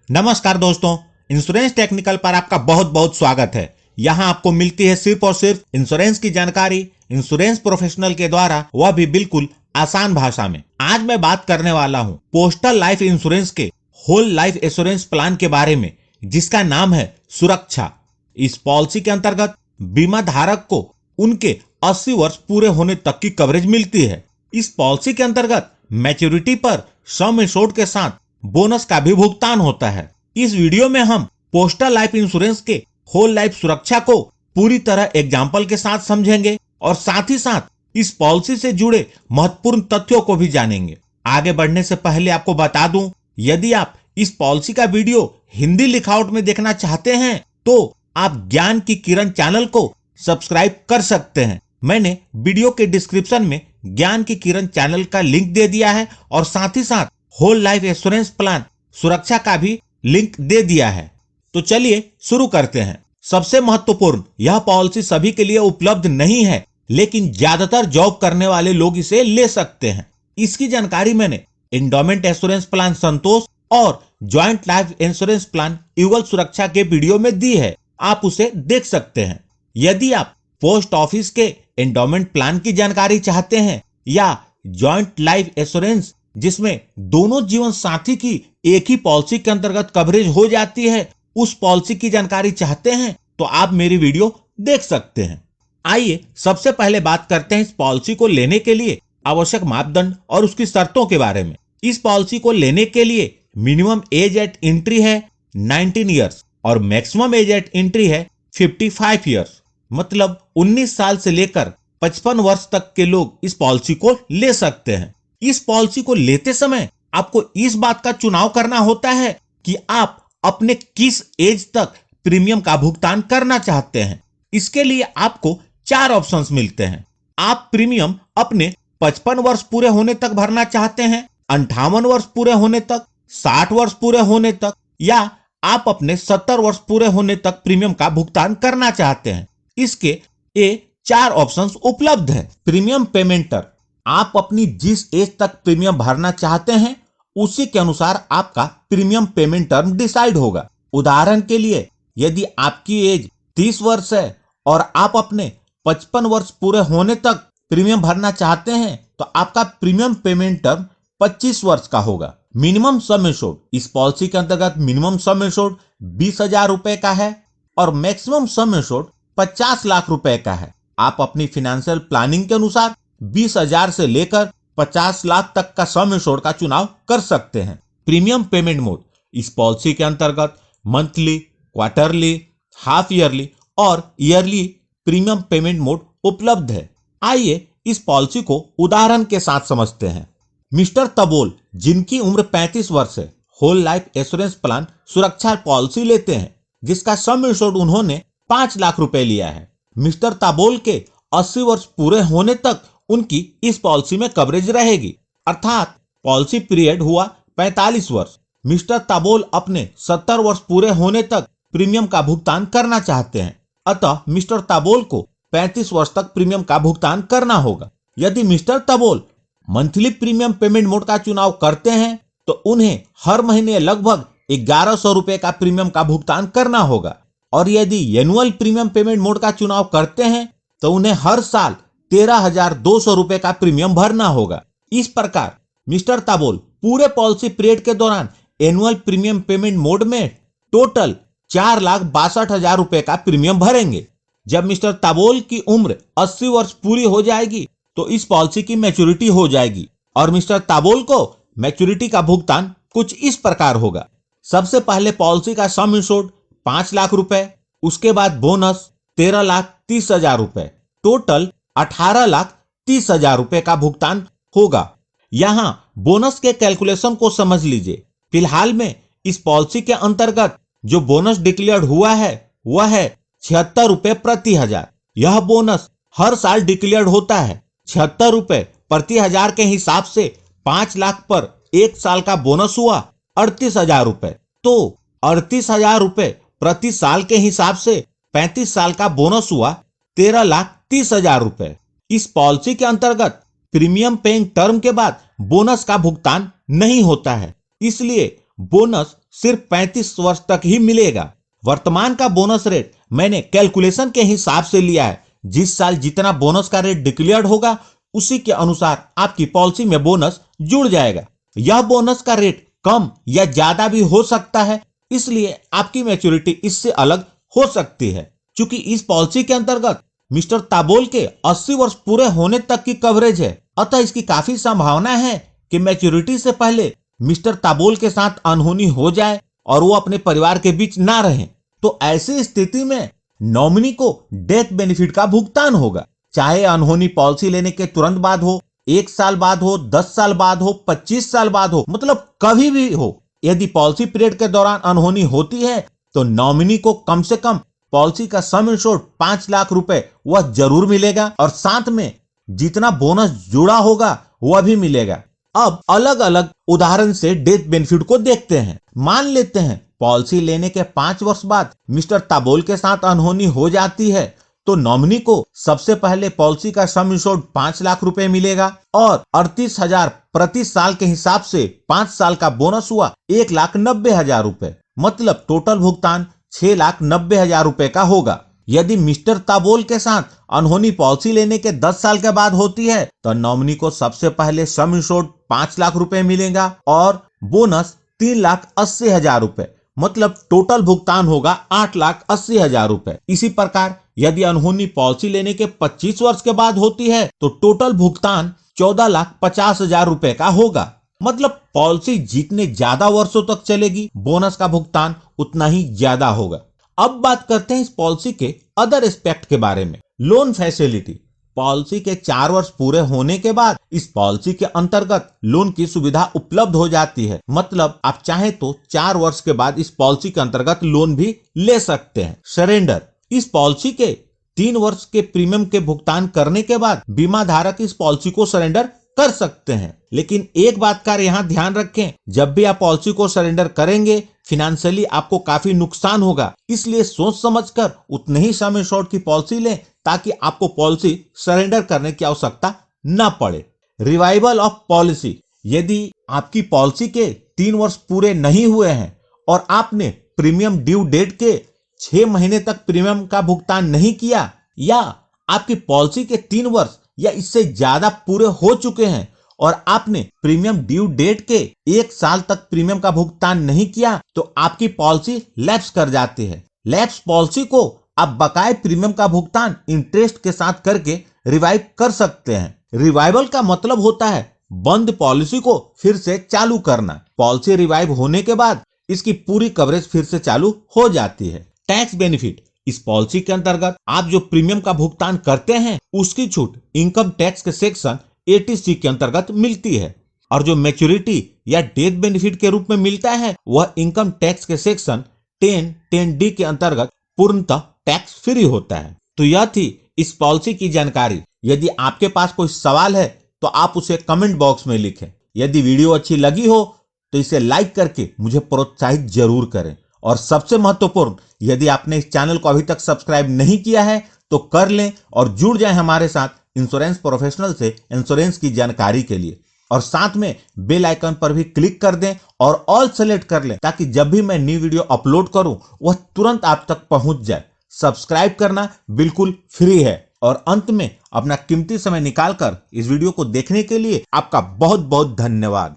नमस्कार दोस्तों, insurance technical पर आपका बहुत बहुत स्वागत है। यहाँ आपको मिलती है सिर्फ और सिर्फ इंश्योरेंस की जानकारी इंश्योरेंस प्रोफेशनल के द्वारा, वह भी बिल्कुल आसान भाषा में। आज मैं बात करने वाला हूँ पोस्टल लाइफ इंश्योरेंस के होल लाइफ इंश्योरेंस प्लान के बारे में, जिसका नाम है सुरक्षा। इस पॉलिसी के अंतर्गत बीमा धारक को उनके 80 वर्ष पूरे होने तक की कवरेज मिलती है। इस पॉलिसी के अंतर्गत मैच्योरिटी पर सम एश्योर्ड के साथ बोनस का भी भुगतान होता है। इस वीडियो में हम पोस्टल लाइफ इंश्योरेंस के होल लाइफ सुरक्षा को पूरी तरह एग्जाम्पल के साथ समझेंगे और साथ ही साथ इस पॉलिसी से जुड़े महत्वपूर्ण तथ्यों को भी जानेंगे। आगे बढ़ने से पहले आपको बता दूं, यदि आप इस पॉलिसी का वीडियो हिंदी लिखावट में देखना चाहते हैं तो आप ज्ञान की किरण चैनल को सब्सक्राइब कर सकते हैं। मैंने वीडियो के डिस्क्रिप्शन में ज्ञान की किरण चैनल का लिंक दे दिया है और साथ ही साथ होल लाइफ इंश्योरेंस प्लान सुरक्षा का भी लिंक दे दिया है। तो चलिए शुरू करते हैं। सबसे महत्वपूर्ण, यह पॉलिसी सभी के लिए उपलब्ध नहीं है, लेकिन ज्यादातर जॉब करने वाले लोग इसे ले सकते हैं। इसकी जानकारी मैंने एंडोमेंट इंश्योरेंस प्लान संतोष और ज्वाइंट लाइफ इंश्योरेंस प्लान युगल सुरक्षा के वीडियो में दी है, आप उसे देख सकते हैं। यदि आप पोस्ट ऑफिस के एंडोमेंट प्लान की जानकारी चाहते हैं या ज्वाइंट लाइफ इंश्योरेंस जिसमें दोनों जीवन साथी की एक ही पॉलिसी के अंतर्गत कवरेज हो जाती है, उस पॉलिसी की जानकारी चाहते हैं तो आप मेरी वीडियो देख सकते हैं। आइए सबसे पहले बात करते हैं इस पॉलिसी को लेने के लिए आवश्यक मापदंड और उसकी शर्तों के बारे में। इस पॉलिसी को लेने के लिए मिनिमम एज एट एंट्री है 19 ईयर्स और मैक्सिमम एज एट एंट्री है 55 ईयर्स, मतलब 19 साल से लेकर 55 वर्ष तक के लोग इस पॉलिसी को ले सकते हैं। इस पॉलिसी को लेते समय आपको इस बात का चुनाव करना होता है कि आप अपने किस एज तक प्रीमियम का भुगतान करना चाहते हैं। इसके लिए आपको 4 ऑप्शंस मिलते हैं। आप प्रीमियम अपने 55 वर्ष पूरे होने तक भरना चाहते हैं, 58 वर्ष पूरे होने तक, 60 वर्ष पूरे होने तक, या आप अपने 70 वर्ष पूरे होने तक प्रीमियम का भुगतान करना चाहते हैं। इसके ये 4 ऑप्शंस उपलब्ध हैं। प्रीमियम पेमेंटर, आप अपनी जिस एज तक प्रीमियम भरना चाहते हैं उसी के अनुसार आपका प्रीमियम पेमेंट टर्म डिसाइड होगा। उदाहरण के लिए, यदि आपकी एज 30 वर्ष है और आप अपने 55 वर्ष पूरे होने तक प्रीमियम भरना चाहते हैं तो आपका प्रीमियम पेमेंट टर्म 25 वर्ष का होगा। मिनिमम सम एश्योर्ड, इस पॉलिसी के अंतर्गत मिनिमम सम एश्योर्ड 20,000 रुपए का है और मैक्सिमम सम एश्योर्ड 50 लाख रुपए का है। आप अपनी फाइनेंशियल प्लानिंग के अनुसार 20,000 से लेकर 50 लाख तक का सम एश्योर्ड का चुनाव कर सकते हैं। प्रीमियम पेमेंट मोड, इस पॉलिसी के अंतर्गत मंथली, क्वार्टरली, हाफ ईयरली और ईयरली प्रीमियम पेमेंट मोड उपलब्ध है। आइए इस पॉलिसी को उदाहरण के साथ समझते हैं। मिस्टर तबोल, जिनकी उम्र 35 वर्ष है, होल लाइफ इंश्योरेंस प्लान सुरक्षा पॉलिसी लेते हैं, जिसका सम एश्योर्ड उन्होंने 5 लाख रुपए लिया है। मिस्टर तबोल के 80 वर्ष पूरे होने तक उनकी इस पॉलिसी में कवरेज रहेगी, अर्थात पॉलिसी पीरियड हुआ 45 वर्ष। मिस्टर ताबोल अपने 70 वर्ष पूरे होने तक प्रीमियम का भुगतान करना चाहते हैं, अतः मिस्टर ताबोल को 35 वर्ष तक प्रीमियम का भुगतान करना होगा। यदि मिस्टर ताबोल मंथली प्रीमियम पेमेंट मोड का चुनाव करते हैं तो उन्हें हर महीने लगभग 1100 रुपए का प्रीमियम का भुगतान करना होगा, और यदि एनुअल प्रीमियम पेमेंट मोड का चुनाव करते हैं तो उन्हें हर साल 13,200 रुपए का प्रीमियम भरना होगा। इस प्रकार मिस्टर ताबोल पूरे पॉलिसी पीरियड के दौरान एनुअल प्रीमियम पेमेंट मोड में टोटल 4,62,000 रुपए का प्रीमियम भरेंगे। जब मिस्टर ताबोल की उम्र 80 वर्ष पूरी हो जाएगी तो इस पॉलिसी की मैच्योरिटी हो जाएगी और मिस्टर ताबोल को मैच्योरिटी का भुगतान कुछ इस प्रकार होगा। सबसे पहले पॉलिसी का सम एश्योर्ड 5 लाख रुपए, उसके बाद बोनस 13,30,000 रुपए, टोटल 18,30,000 रुपए का भुगतान होगा। यहां बोनस के कैलकुलेशन को समझ लीजिए। फिलहाल में इस पॉलिसी के अंतर्गत जो बोनस डिक्लेयर्ड हुआ है वह है 76 रुपए प्रति हजार। यह बोनस हर साल डिक्लेयर्ड होता है। 76 रुपए प्रति हजार के हिसाब से 5 लाख पर एक साल का बोनस हुआ 38,000 रुपए। तो 38,000 रुपए प्रति साल के हिसाब से 35 साल का बोनस हुआ 13,30,000 रुपए। इस पॉलिसी के अंतर्गत प्रीमियम पेइंग टर्म के बाद बोनस का भुगतान नहीं होता है, इसलिए बोनस सिर्फ 35 वर्ष तक ही मिलेगा। वर्तमान का बोनस रेट मैंने कैलकुलेशन के हिसाब से लिया है। जिस साल जितना बोनस का रेट डिक्लेयर्ड होगा उसी के अनुसार आपकी पॉलिसी में बोनस जुड़ जाएगा। यह बोनस का रेट कम या ज्यादा भी हो सकता है, इसलिए आपकी मैच्योरिटी इससे अलग हो सकती है। क्योंकि इस पॉलिसी के अंतर्गत मिस्टर ताबोल के 80 वर्ष पूरे होने तक की कवरेज है, अतः इसकी काफी संभावना है कि मैच्योरिटी से पहले मिस्टर ताबोल के साथ अनहोनी हो जाए और वो अपने परिवार के बीच ना रहें। तो ऐसी स्थिति में नॉमिनी को डेथ बेनिफिट का भुगतान होगा, चाहे अनहोनी पॉलिसी लेने के तुरंत बाद हो, 1 साल बाद हो, 10 साल बाद हो, 25 साल बाद हो, मतलब कभी भी हो। यदि पॉलिसी पीरियड के दौरान अनहोनी होती है तो नॉमिनी को कम से कम पॉलिसी का सम इंश्योर्ड 5 लाख रुपए वह जरूर मिलेगा और साथ में जितना बोनस जुड़ा होगा वह भी मिलेगा। अब अलग अलग उदाहरण से डेथ बेनिफिट को देखते हैं। मान लेते हैं पॉलिसी लेने के 5 वर्ष बाद मिस्टर ताबोल के साथ अनहोनी हो जाती है तो नॉमिनी को सबसे पहले पॉलिसी का सम इंश्योर्ड 5 लाख रुपए मिलेगा और 38,000 प्रति साल के हिसाब से 5 साल का बोनस हुआ 1,90,000 रुपए, मतलब टोटल भुगतान 6,90,000 रुपए का होगा। यदि मिस्टर ताबोल के साथ अनहोनी पॉलिसी लेने के 10 साल के बाद होती है तो नॉमिनी को सबसे पहले सम इंश्योर्ड 5 लाख रुपए मिलेगा और बोनस 3,80,000 रुपए, मतलब टोटल भुगतान होगा 8,80,000 रुपए। इसी प्रकार यदि अनहोनी पॉलिसी लेने के 25 वर्ष के बाद होती है तो टोटल भुगतान 14,50,000 रुपए का होगा, मतलब पॉलिसी जितने ज्यादा वर्षों तक चलेगी बोनस का भुगतान उतना ही ज्यादा होगा। अब बात करते हैं इस पॉलिसी के अदर एस्पेक्ट के बारे में। लोन फैसिलिटी, पॉलिसी के 4 वर्ष पूरे होने के बाद इस पॉलिसी के अंतर्गत लोन की सुविधा उपलब्ध हो जाती है, मतलब आप चाहे तो 4 वर्ष के बाद इस पॉलिसी के अंतर्गत लोन भी ले सकते हैं। सरेंडर, इस पॉलिसी के 3 वर्ष के प्रीमियम के भुगतान करने के बाद बीमा धारक इस पॉलिसी को सरेंडर कर सकते हैं। लेकिन एक बात का यहाँ ध्यान रखें, जब भी आप पॉलिसी को सरेंडर करेंगे फिनेंशियली आपको काफी नुकसान होगा, इसलिए सोच समझकर उतने ही सम इंश्योर्ड की पॉलिसी लें ताकि आपको पॉलिसी सरेंडर करने की आवश्यकता न पड़े। रिवाइवल ऑफ पॉलिसी, यदि आपकी पॉलिसी के 3 वर्ष पूरे नहीं हुए हैं और आपने प्रीमियम ड्यू डेट के 6 महीने तक प्रीमियम का भुगतान नहीं किया या आपकी पॉलिसी के 3 वर्ष या इससे ज्यादा पूरे हो चुके हैं और आपने प्रीमियम ड्यू डेट के 1 साल तक प्रीमियम का भुगतान नहीं किया तो आपकी पॉलिसी लैप्स कर जाती है। लैप्स पॉलिसी को आप बकाये प्रीमियम का भुगतान इंटरेस्ट के साथ करके रिवाइव कर सकते हैं। रिवाइवल का मतलब होता है बंद पॉलिसी को फिर से चालू करना। पॉलिसी रिवाइव होने के बाद इसकी पूरी कवरेज फिर से चालू हो जाती है। टैक्स बेनिफिट, इस पॉलिसी के अंतर्गत आप जो प्रीमियम का भुगतान करते हैं उसकी छूट इनकम टैक्स के सेक्शन 80C के अंतर्गत मिलती है और जो मैच्योरिटी या डेथ बेनिफिट के रूप में मिलता है वह इनकम टैक्स के सेक्शन 10(10)D के अंतर्गत पूर्णतः टैक्स फ्री होता है। तो यह थी इस पॉलिसी की जानकारी। यदि आपके पास कोई सवाल है तो आप उसे कमेंट बॉक्स में लिखें। यदि वीडियो अच्छी लगी हो तो इसे लाइक करके मुझे प्रोत्साहित जरूर करें और सबसे महत्वपूर्ण, यदि आपने इस चैनल को अभी तक सब्सक्राइब नहीं किया है तो कर लें और जुड़ जाएं हमारे साथ इंश्योरेंस प्रोफेशनल से इंश्योरेंस की जानकारी के लिए। और साथ में बेल आइकन पर भी क्लिक कर दें और ऑल सेलेक्ट कर लें ताकि जब भी मैं न्यू वीडियो अपलोड करूं वह तुरंत आप तक पहुंच जाए। सब्सक्राइब करना बिल्कुल फ्री है। और अंत में अपना कीमती समय निकालकर इस वीडियो को देखने के लिए आपका बहुत बहुत धन्यवाद।